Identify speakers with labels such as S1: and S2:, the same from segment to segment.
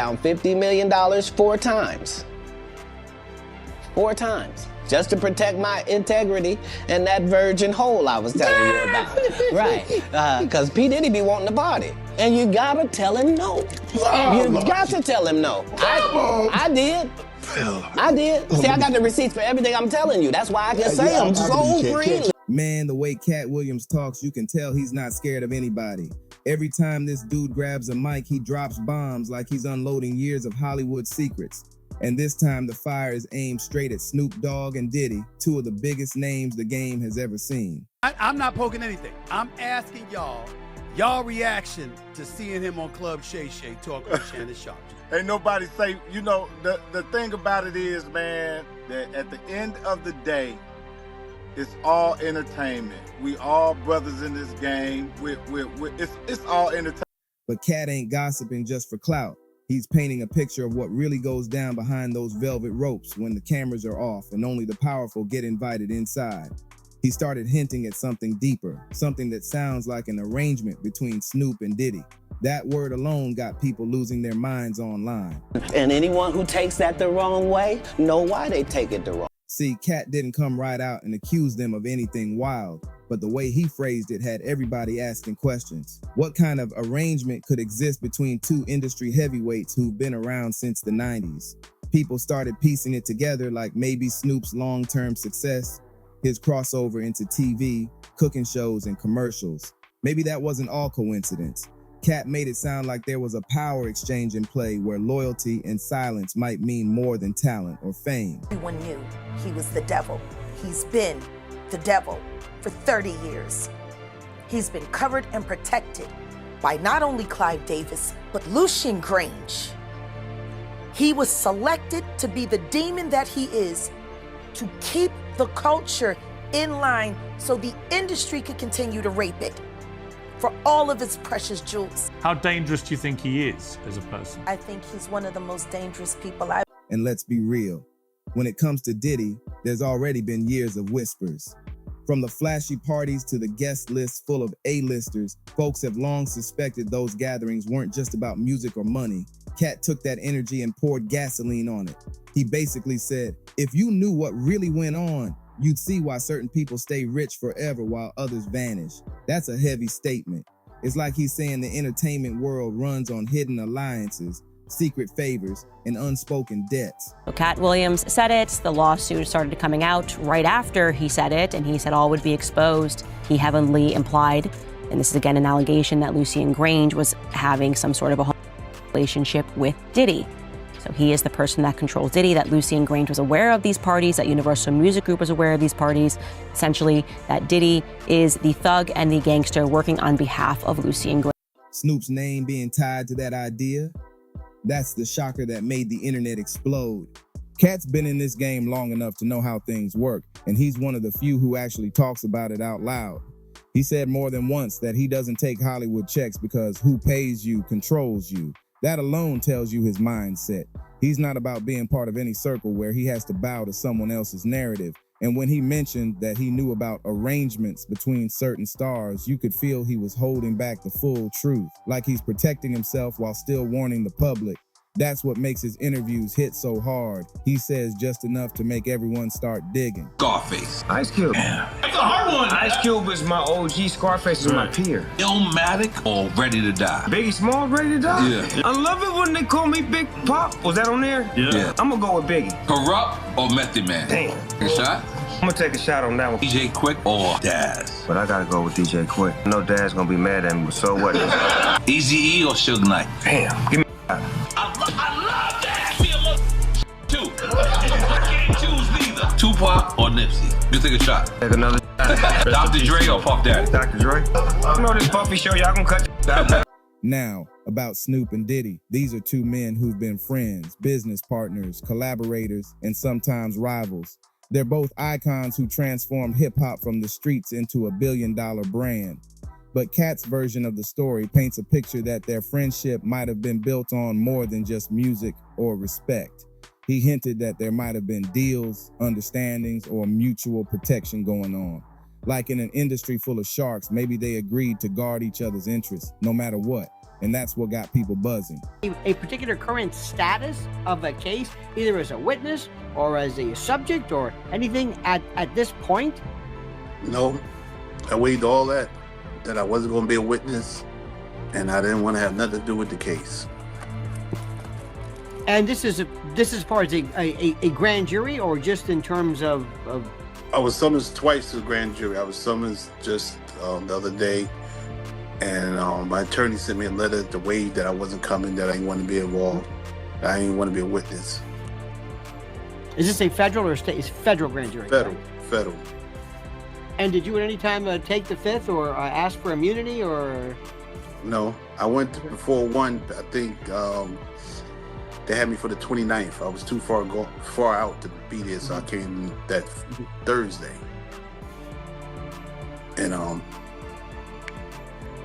S1: down $50 million 4 times. 4 times. Just to protect my integrity and that virgin hole I was telling you about. Right. Because P. Diddy be wanting to party. And you gotta tell him no. You got to tell him no. I did. I did. See, I got the receipts for everything I'm telling you. That's why I can say them so freely.
S2: Man, the way Katt Williams talks, you can tell he's not scared of anybody. Every time this dude grabs a mic, he drops bombs like he's unloading years of Hollywood secrets. And this time the fire is aimed straight at Snoop Dogg and Diddy, 2 of the biggest names the game has ever seen.
S3: I'm not poking anything. I'm asking y'all reaction to seeing him on Club Shay Shay talking with Shannon Sharp.
S4: Ain't nobody say, you know, the thing about it is, man, that at the end of the day, it's all entertainment. We all brothers in this game. It's all entertainment.
S2: But Katt ain't gossiping just for clout. He's painting a picture of what really goes down behind those velvet ropes when the cameras are off and only the powerful get invited inside. He started hinting at something deeper, something that sounds like an arrangement between Snoop and Diddy. That word alone got people losing their minds online.
S1: And anyone who takes that the wrong way, know why they take it the wrong way.
S2: See, Katt didn't come right out and accuse them of anything wild, but the way he phrased it had everybody asking questions. What kind of arrangement could exist between 2 industry heavyweights who've been around since the 90s? People started piecing it together, like maybe Snoop's long-term success, his crossover into TV, cooking shows, and commercials. Maybe that wasn't all coincidence. Katt made it sound like there was a power exchange in play where loyalty and silence might mean more than talent or fame.
S5: Everyone knew he was the devil. He's been the devil for 30 years. He's been covered and protected by not only Clive Davis, but Lucien Grange. He was selected to be the demon that he is, to keep the culture in line so the industry could continue to rape it for all of its precious jewels.
S6: How dangerous do you think he is as a person?
S5: I think he's one of the most dangerous people
S2: And let's be real. When it comes to Diddy, there's already been years of whispers. From the flashy parties to the guest lists full of A-listers, folks have long suspected those gatherings weren't just about music or money. Katt took that energy and poured gasoline on it. He basically said, if you knew what really went on, you'd see why certain people stay rich forever while others vanish. That's a heavy statement. It's like he's saying the entertainment world runs on hidden alliances, secret favors, and unspoken debts.
S7: Katt Williams said it. The lawsuit started coming out right after he said it, and he said all would be exposed. He heavily implied, and this is again an allegation, that Lucien Grange was having some sort of a relationship with Diddy. So he is the person that controls Diddy, that Lucien Grange was aware of these parties, that Universal Music Group was aware of these parties. Essentially, that Diddy is the thug and the gangster working on behalf of Lucien Grange.
S2: Snoop's name being tied to that idea, that's the shocker that made the internet explode. Katt's been in this game long enough to know how things work, and he's one of the few who actually talks about it out loud. He said more than once that he doesn't take Hollywood checks because who pays you controls you. That alone tells you his mindset. He's not about being part of any circle where he has to bow to someone else's narrative. And when he mentioned that he knew about arrangements between certain stars, you could feel he was holding back the full truth, like he's protecting himself while still warning the public. That's what makes his interviews hit so hard. He says just enough to make everyone start digging.
S8: Scarface.
S9: Ice Cube.
S8: Yeah. That's a hard one.
S9: Ice Cube is my OG. Scarface is my peer.
S8: Illmatic or Ready to Die?
S9: Biggie Smalls, Ready to Die?
S8: Yeah.
S9: I love it when they call me Big Pop. Was that on there?
S8: Yeah.
S9: I'm gonna go with Biggie.
S8: Corrupt or Method Man?
S9: Damn.
S8: Take a shot?
S9: I'm gonna take a shot on that one.
S8: DJ Quick or Daz?
S9: But I gotta go with DJ Quick. I know Daz gonna be mad at me, but so what?
S8: Eazy-E or Suge Knight?
S9: Damn. Give me a shot.
S8: I love that. Be a too. I can't choose neither. Tupac or Nipsey? You take a shot.
S9: Take another shot.
S8: Dr. Dre or Puff Daddy?
S9: Dr. Dre. You know this Puffy show, y'all gonna cut.
S2: Now, about Snoop and Diddy. These are 2 men who've been friends, business partners, collaborators, and sometimes rivals. They're both icons who transformed hip-hop from the streets into a billion-dollar brand. But Katt's version of the story paints a picture that their friendship might have been built on more than just music or respect. He hinted that there might have been deals, understandings, or mutual protection going on. Like in an industry full of sharks, maybe they agreed to guard each other's interests, no matter what. and that's what got people buzzing.
S10: A particular current status of a case, either as a witness or as a subject or anything at this point?
S8: No, I waived all that I wasn't going to be a witness, and I didn't want to have nothing to do with the case.
S10: And this is as far as a grand jury, or just in terms of
S8: I was summoned twice to the grand jury. I was summoned just the other day, and my attorney sent me a letter to waive that I wasn't coming, that I didn't want to be involved, I didn't want to be a witness.
S10: Is this a federal or state? It's federal grand jury?
S8: Federal,
S10: right?
S8: federal.
S10: And did you at any time take the fifth or ask for immunity, or?
S8: No, I went before one. I think they had me for the 29th. I was too far out to be there, so I came that Thursday. And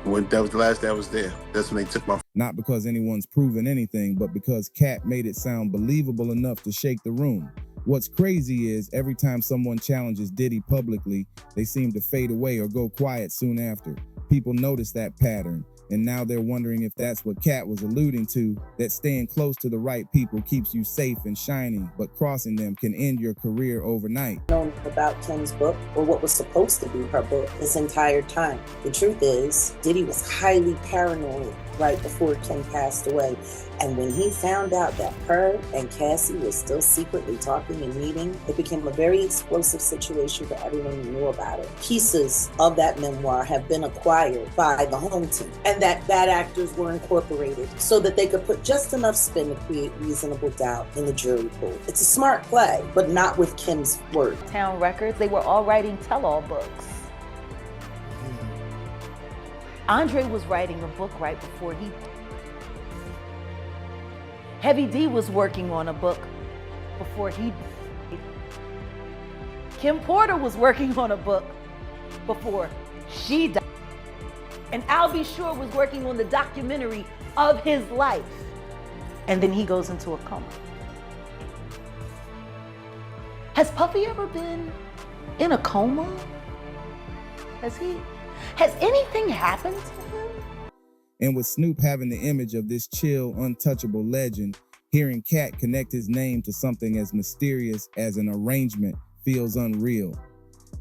S8: when that was the last day I was there, that's when they took my.
S2: Not because anyone's proven anything, but because Katt made it sound believable enough to shake the room. What's crazy is every time someone challenges Diddy publicly, they seem to fade away or go quiet soon after. People notice that pattern, and now they're wondering if that's what Katt was alluding to, that staying close to the right people keeps you safe and shining, but crossing them can end your career overnight.
S11: Known about Kim's book, or what was supposed to be her book, this entire time. The truth is, Diddy was highly paranoid right before Kim passed away. And when he found out that her and Cassie were still secretly talking and meeting, it became a very explosive situation for everyone who knew about it. Pieces of that memoir have been acquired by the home team, and that bad actors were incorporated so that they could put just enough spin to create reasonable doubt in the jury pool. It's a smart play, but not with Kim's word.
S12: Town Records, they were all writing tell-all books. Andre was writing a book right before he... Heavy D was working on a book before he... Kim Porter was working on a book before she died. And Al B. Sure was working on the documentary of his life. And then he goes into a coma. Has Puffy ever been in a coma? Has anything happened to him?
S2: And with Snoop having the image of this chill, untouchable legend, hearing Katt connect his name to something as mysterious as an arrangement feels unreal.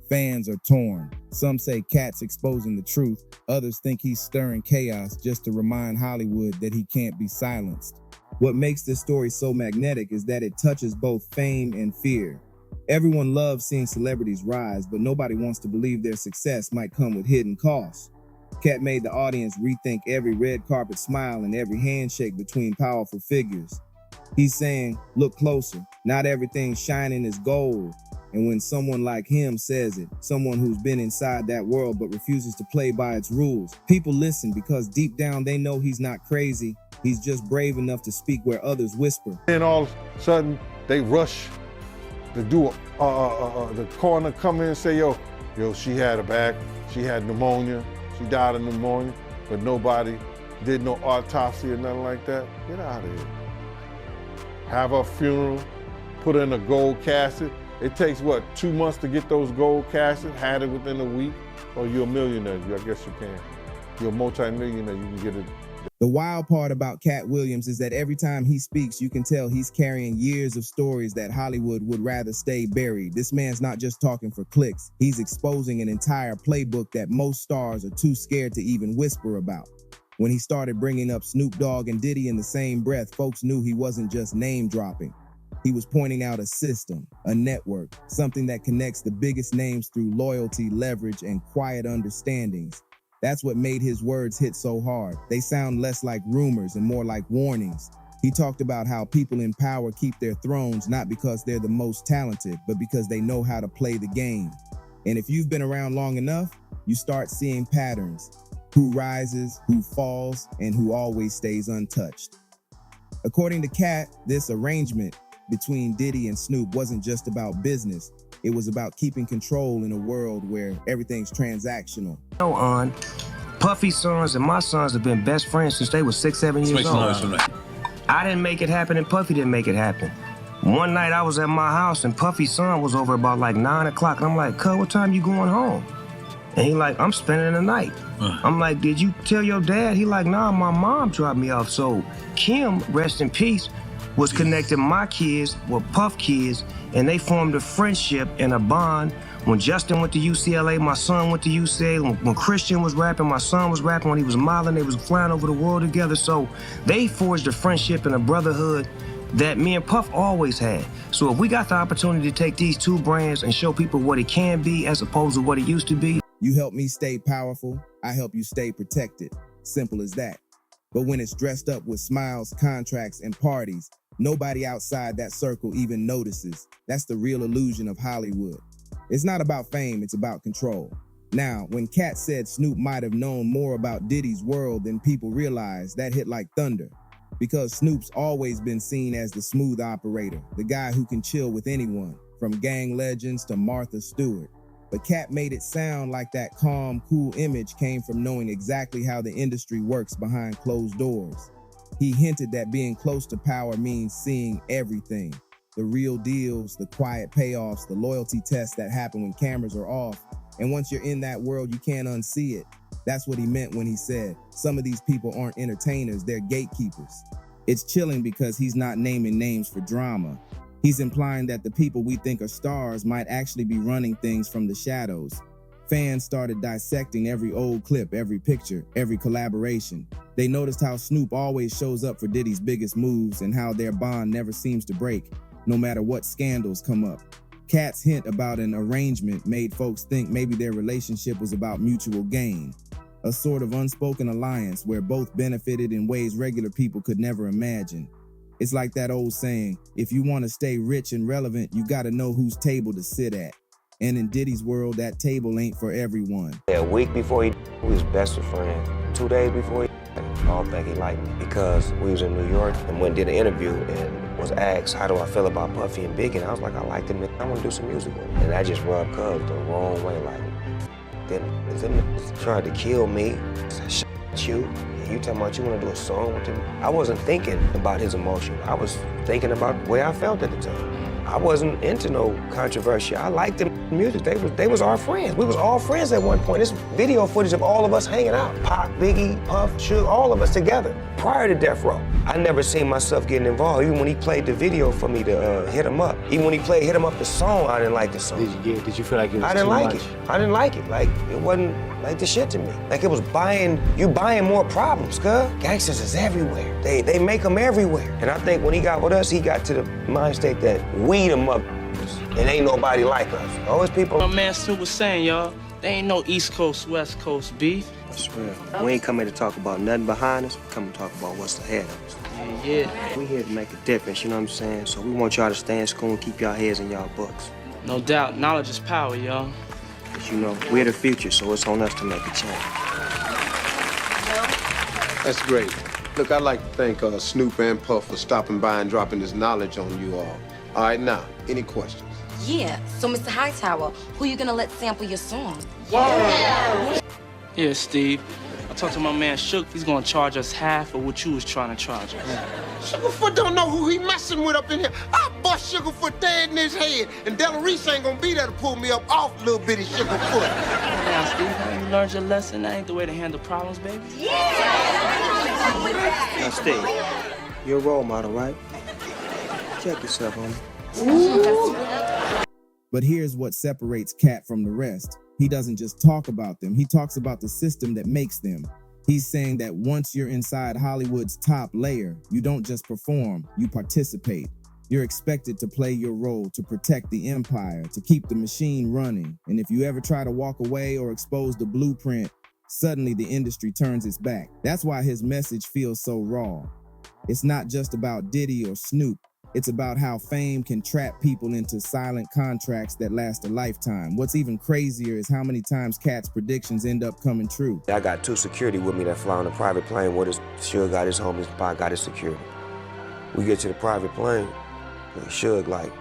S2: Fans are torn. Some say Katt's exposing the truth. Others think he's stirring chaos just to remind Hollywood that he can't be silenced. What makes this story so magnetic is that it touches both fame and fear. Everyone loves seeing celebrities rise, but nobody wants to believe their success might come with hidden costs. Katt made the audience rethink every red carpet smile and every handshake between powerful figures. He's saying, look closer, not everything shining is gold. And when someone like him says it, someone who's been inside that world but refuses to play by its rules, people listen because deep down they know he's not crazy. He's just brave enough to speak where others whisper.
S13: And all of a sudden, they rush to do the coroner come in and say, yo, she had she had pneumonia, she died of pneumonia, but nobody did no autopsy or nothing like that. Get out of here. Have her funeral, put her in a gold casket. It takes, 2 months to get those gold caskets, had it within a week? Or you're a millionaire, I guess you can. You're a multi-millionaire, you can get it.
S2: The wild part about Katt Williams is that every time he speaks, you can tell he's carrying years of stories that Hollywood would rather stay buried. This man's not just talking for clicks. He's exposing an entire playbook that most stars are too scared to even whisper about. When he started bringing up Snoop Dogg and Diddy in the same breath, folks knew he wasn't just name dropping. He was pointing out a system, a network, something that connects the biggest names through loyalty, leverage, and quiet understandings. That's what made his words hit so hard. They sound less like rumors and more like warnings. He talked about how people in power keep their thrones not because they're the most talented, but because they know how to play the game. And if you've been around long enough, you start seeing patterns. Who rises, who falls, and who always stays untouched. According to Katt, this arrangement between Diddy and Snoop wasn't just about business. It was about keeping control in a world where everything's transactional.
S9: Puffy's sons and my sons have been best friends since they were 6, 7 years old. I didn't make it happen and Puffy didn't make it happen. One night I was at my house and Puffy's son was over about like 9 o'clock and I'm like, cuz, what time you going home? And he like, I'm spending the night. I'm like, did you tell your dad? He like, nah, my mom dropped me off. So Kim, rest in peace, was connecting my kids with Puff kids, and they formed a friendship and a bond. When Justin went to UCLA, my son went to UCLA. When Christian was rapping, my son was rapping. When he was modeling, they was flying over the world together. So they forged a friendship and a brotherhood that me and Puff always had. So if we got the opportunity to take these two brands and show people what it can be as opposed to what it used to be.
S2: You help me stay powerful, I help you stay protected. Simple as that. But when it's dressed up with smiles, contracts, and parties, nobody outside that circle even notices. That's the real illusion of Hollywood. It's not about fame, it's about control. Now, when Katt said Snoop might have known more about Diddy's world than people realize, that hit like thunder. Because Snoop's always been seen as the smooth operator, the guy who can chill with anyone, from gang legends to Martha Stewart. But Katt made it sound like that calm, cool image came from knowing exactly how the industry works behind closed doors. He hinted that being close to power means seeing everything. The real deals, the quiet payoffs, the loyalty tests that happen when cameras are off. And once you're in that world, you can't unsee it. That's what he meant when he said, some of these people aren't entertainers, they're gatekeepers. It's chilling because he's not naming names for drama. He's implying that the people we think are stars might actually be running things from the shadows. Fans started dissecting every old clip, every picture, every collaboration. They noticed how Snoop always shows up for Diddy's biggest moves and how their bond never seems to break, no matter what scandals come up. Katt's hint about an arrangement made folks think maybe their relationship was about mutual gain, a sort of unspoken alliance where both benefited in ways regular people could never imagine. It's like that old saying, if you want to stay rich and relevant, you got to know whose table to sit at. And in Diddy's world, that table ain't for everyone.
S9: A week before we was best of friends. 2 days before I all think he liked me because we was in New York and went and did an interview and was asked, how do I feel about Puffy and Biggie? And I was like, I like them. I want to do some music with them. And I just rubbed Cuz the wrong way, like, them tried to kill me. Shit you. You talking about you want to do a song with him? I wasn't thinking about his emotion. I was thinking about the way I felt at the time. I wasn't into no controversy. I liked the music. They was our friends. We was all friends at one point. This video footage of all of us hanging out. Pac, Biggie, Puff, Suge, all of us together. Prior to Death Row, I never seen myself getting involved. Even when he played the video for me to Hit 'Em Up. Even when he played Hit 'Em Up the song, I didn't like the song.
S14: Did you feel like it was
S9: I didn't
S14: too
S9: like
S14: much?
S9: it. I didn't like it. Like, it wasn't like the shit to me. Like, it was buying more problems, cuz. Gangsters is everywhere. They make them everywhere. And I think when he got with us, he got to the mind state that we the mother, and ain't nobody like us. Always people.
S15: My man Snoop was saying, y'all, there ain't no East Coast, West Coast beef.
S9: I swear. We ain't coming to talk about nothing behind us. We come to talk about what's ahead of us.
S15: Yeah.
S9: We here to make a difference, you know what I'm saying? So we want y'all to stay in school and keep y'all heads in y'all books.
S15: No doubt. Knowledge is power, y'all.
S9: But you know, we're the future, so it's on us to make a change.
S16: That's great. Look, I'd like to thank Snoop and Puff for stopping by and dropping this knowledge on you all. All right, now, any questions?
S17: Yeah, so Mr. Hightower, who you gonna let sample your song?
S15: Yeah, Steve. I talked to my man Shook. He's gonna charge us half of what you was trying to charge us.
S16: Sugarfoot don't know who he messing with up in here. I bust Sugarfoot dead in his head, and Della Reese ain't gonna be there to pull me up off little bitty Sugarfoot.
S15: Now, Steve, haven't you learned your lesson? That ain't the way to handle problems, baby.
S9: Now, Steve, you're a role model, right? Check yourself, homie.
S2: But here's what separates Katt from the rest. He doesn't just talk about them, he talks about the system that makes them. He's saying that once you're inside Hollywood's top layer, you don't just perform, you participate. You're expected to play your role, to protect the empire, to keep the machine running. And if you ever try to walk away or expose the blueprint, suddenly the industry turns its back. That's why his message feels so raw. It's not just about Diddy or Snoop. It's about how fame can trap people into silent contracts that last a lifetime. What's even crazier is how many times Katt's predictions end up coming true.
S9: I got 2 security with me that fly on a private plane with us. Suge got his homies, Pac got his security. We get to the private plane, and Suge like,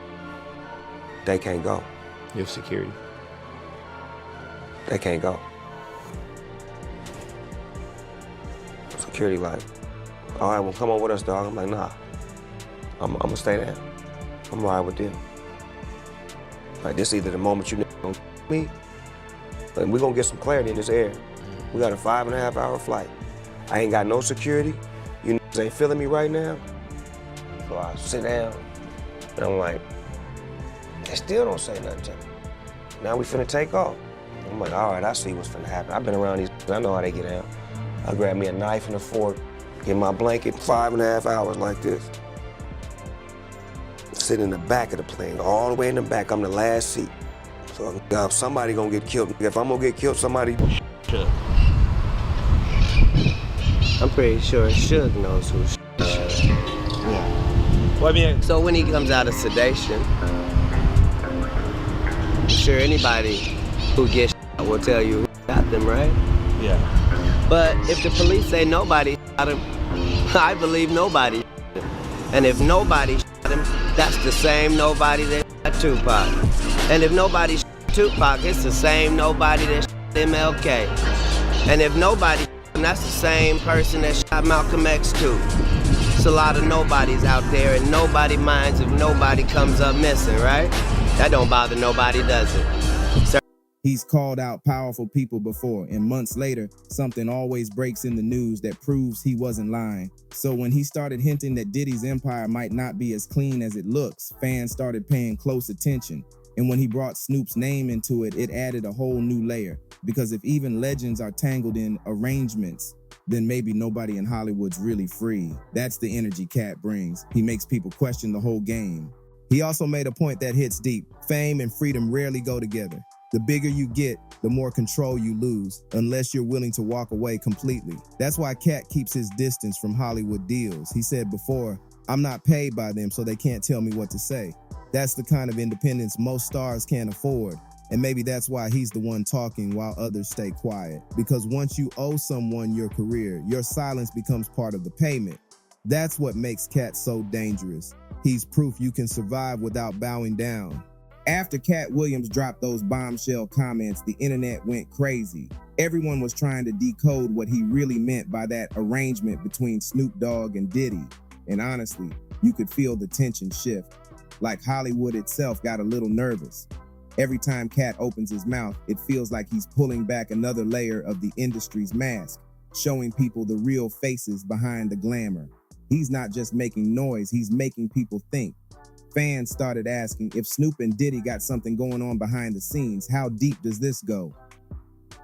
S9: they can't go.
S14: You have security?
S9: They can't go. Security like, all right, well, come on with us, dog. I'm like, nah. I'm gonna stay there. I'm riding with them. Like, this either the moment you gonna me, and we're gonna get some clarity in this air. We got a 5.5-hour flight. I ain't got no security. You niggas ain't feeling me right now. So I sit down, and I'm like, they still don't say nothing to me. Now we finna take off. I'm like, all right, I see what's finna happen. I've been around these, I know how they get out. I grab me a knife and a fork, get my blanket, 5.5 hours like this. Sit in the back of the plane, all the way in the back. I'm the last seat. So somebody gonna get killed. If I'm gonna get killed, somebody should. I'm pretty sure Suge knows who
S1: Yeah. Well, I mean, so when he comes out of sedation, I'm sure anybody who gets shot will tell you who shot them, right? Yeah. But if the police say nobody shot him, I believe nobody shot him. And if nobody shot him, that's the same nobody that shot Tupac. And if nobody shot Tupac, it's the same nobody that shot MLK. And if nobody shot him, that's the same person that shot Malcolm X too. It's a lot of nobodies out there, and nobody minds if nobody comes up missing, right? That don't bother nobody, does it?
S2: He's called out powerful people before, and months later, something always breaks in the news that proves he wasn't lying. So when he started hinting that Diddy's empire might not be as clean as it looks, fans started paying close attention. And when he brought Snoop's name into it, it added a whole new layer. Because if even legends are tangled in arrangements, then maybe nobody in Hollywood's really free. That's the energy Katt brings. He makes people question the whole game. He also made a point that hits deep. Fame and freedom rarely go together. The bigger you get, the more control you lose, unless you're willing to walk away completely. That's why Katt keeps his distance from Hollywood deals. He said before, I'm not paid by them, so they can't tell me what to say. That's the kind of independence most stars can't afford. And maybe that's why he's the one talking while others stay quiet. Because once you owe someone your career, your silence becomes part of the payment. That's what makes Katt so dangerous. He's proof you can survive without bowing down. After Katt Williams dropped those bombshell comments, the internet went crazy. Everyone was trying to decode what he really meant by that arrangement between Snoop Dogg and Diddy. And honestly, you could feel the tension shift. Like Hollywood itself got a little nervous. Every time Katt opens his mouth, it feels like he's pulling back another layer of the industry's mask, showing people the real faces behind the glamour. He's not just making noise, he's making people think. Fans started asking, if Snoop and Diddy got something going on behind the scenes, how deep does this go?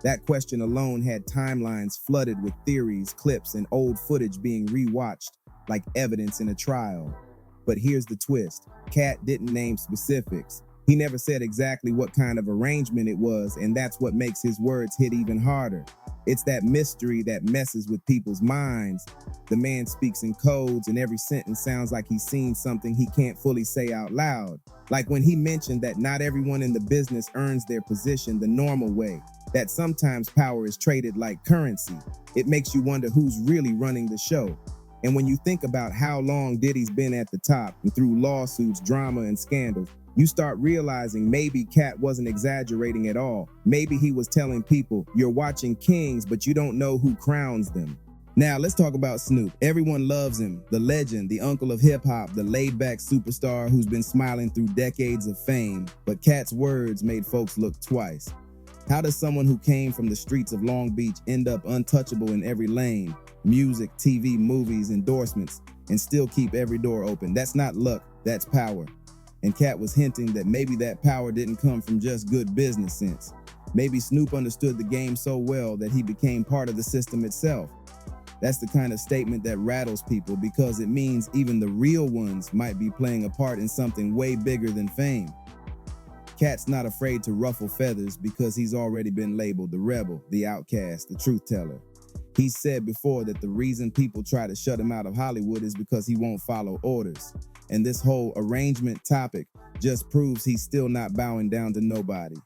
S2: That question alone had timelines flooded with theories, clips, and old footage being rewatched like evidence in a trial. But here's the twist. Katt didn't name specifics. He never said exactly what kind of arrangement it was, and that's what makes his words hit even harder. It's that mystery that messes with people's minds. The man speaks in codes, and every sentence sounds like he's seen something he can't fully say out loud. Like when he mentioned that not everyone in the business earns their position the normal way, that sometimes power is traded like currency. It makes you wonder who's really running the show. And when you think about how long Diddy's been at the top, and through lawsuits, drama, and scandals, you start realizing maybe Katt wasn't exaggerating at all. Maybe he was telling people, you're watching kings, but you don't know who crowns them. Now, let's talk about Snoop. Everyone loves him, the legend, the uncle of hip-hop, the laid-back superstar who's been smiling through decades of fame. But Katt's words made folks look twice. How does someone who came from the streets of Long Beach end up untouchable in every lane? Music, TV, movies, endorsements, and still keep every door open? That's not luck, that's power. And Katt was hinting that maybe that power didn't come from just good business sense. Maybe Snoop understood the game so well that he became part of the system itself. That's the kind of statement that rattles people because it means even the real ones might be playing a part in something way bigger than fame. Katt's not afraid to ruffle feathers because he's already been labeled the rebel, the outcast, the truth teller. He said before that the reason people try to shut him out of Hollywood is because he won't follow orders. And this whole arrangement topic just proves he's still not bowing down to nobody.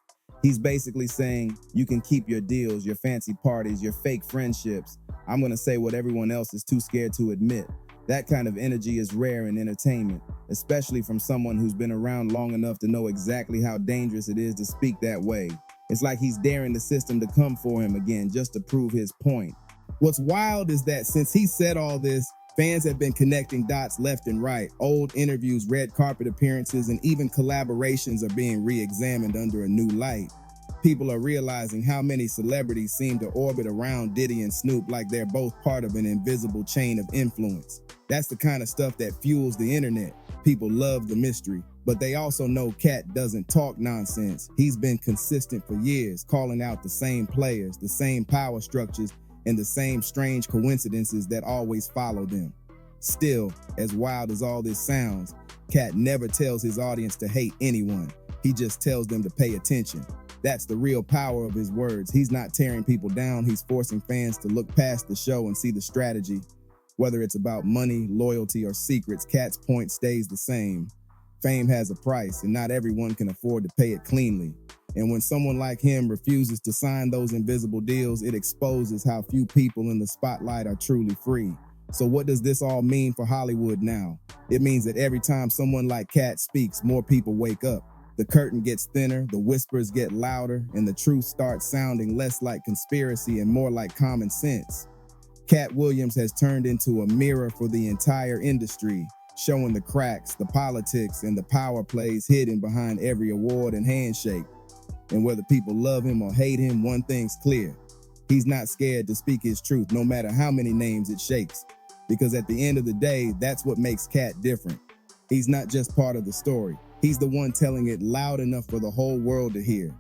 S2: He's basically saying, you can keep your deals, your fancy parties, your fake friendships. I'm gonna say what everyone else is too scared to admit. That kind of energy is rare in entertainment, especially from someone who's been around long enough to know exactly how dangerous it is to speak that way. It's like he's daring the system to come for him again just to prove his point. What's wild is that since he said all this, fans have been connecting dots left and right. Old interviews, red carpet appearances, and even collaborations are being re-examined under a new light. People are realizing how many celebrities seem to orbit around Diddy and Snoop like they're both part of an invisible chain of influence. That's the kind of stuff that fuels the internet. People love the mystery, but they also know Katt doesn't talk nonsense. He's been consistent for years, calling out the same players, the same power structures, and the same strange coincidences that always follow them. Still, as wild as all this sounds, Katt never tells his audience to hate anyone. He just tells them to pay attention. That's the real power of his words. He's not tearing people down. He's forcing fans to look past the show and see the strategy. Whether it's about money, loyalty, or secrets, Katt's point stays the same. Fame has a price, and not everyone can afford to pay it cleanly. And when someone like him refuses to sign those invisible deals, it exposes how few people in the spotlight are truly free. So what does this all mean for Hollywood now? It means that every time someone like Katt speaks, more people wake up. The curtain gets thinner, the whispers get louder, and the truth starts sounding less like conspiracy and more like common sense. Katt Williams has turned into a mirror for the entire industry, showing the cracks, the politics, and the power plays hidden behind every award and handshake. And whether people love him or hate him, one thing's clear. He's not scared to speak his truth, no matter how many names it shakes. Because at the end of the day, that's what makes Katt different. He's not just part of the story. He's the one telling it loud enough for the whole world to hear.